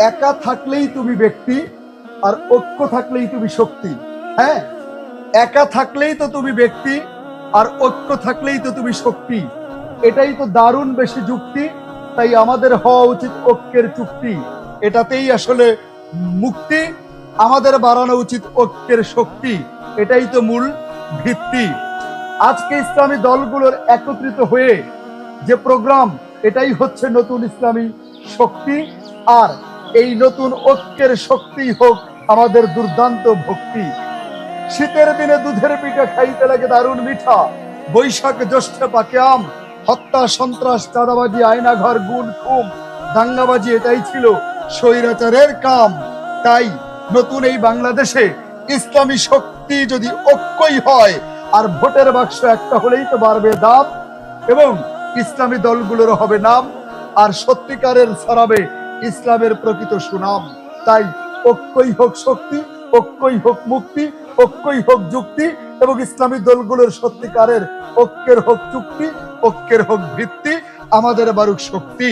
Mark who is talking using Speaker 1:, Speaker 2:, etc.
Speaker 1: একা থাকলেই তুমি ব্যক্তি, আর ঐক্য থাকলেই তুমি শক্তি। হ্যাঁ, একা থাকলেই তো তুমি ব্যক্তি, আর ঐক্য থাকলেই তো তুমি শক্তি। এটাই তো দারুণ বেশি যুক্তি। তাই আমাদের হওয়া উচিত ঐক্যের চুক্তি। এটাতেই আসলে মুক্তি। আমাদের বাড়ানো উচিত ঐক্যের শক্তি। এটাই তো মূল ভিত্তি। আজকে ইসলামী দলগুলোর একত্রিত হয়ে যে প্রোগ্রাম, এটাই হচ্ছে নতুন ইসলামী শক্তি। আর এই নতুন ঐক্যের শক্তি হোক আমাদের দুর্দান্ত ভক্তি। শীতের দিনে দুধের পিঠা খাইতে লাগে দারুণ মিঠা, বৈশাখ জ্যৈষ্ঠে পাকে আম, হত্যা সন্ত্রাস চাঁদাবাজি আয়না ঘর গুণ খুম দাঙ্গাবাজি, এটাই ছিল স্বৈরাচারের কাম। তাই নতুন এই বাংলাদেশে ইসলামী শক্তি যদি ঐক্যই হয়, আর ভোটের বাক্স একটা হলেই তো বাড়বে দাম, এবং ইসলামী দলগুলোর হবে নাম, আর সত্যিকারের ছড়াবে ইসলামের প্রকৃত সুনাম। তাই ঐক্যই হোক শক্তি, ঐক্যই হোক মুক্তি, ঐক্যই হোক যুক্তি, এবং ইসলামী দলগুলোর সত্যিকারের ঐক্যের হোক চুক্তি, ঐক্যের হোক ভিত্তি, আমাদের বারুক শক্তি।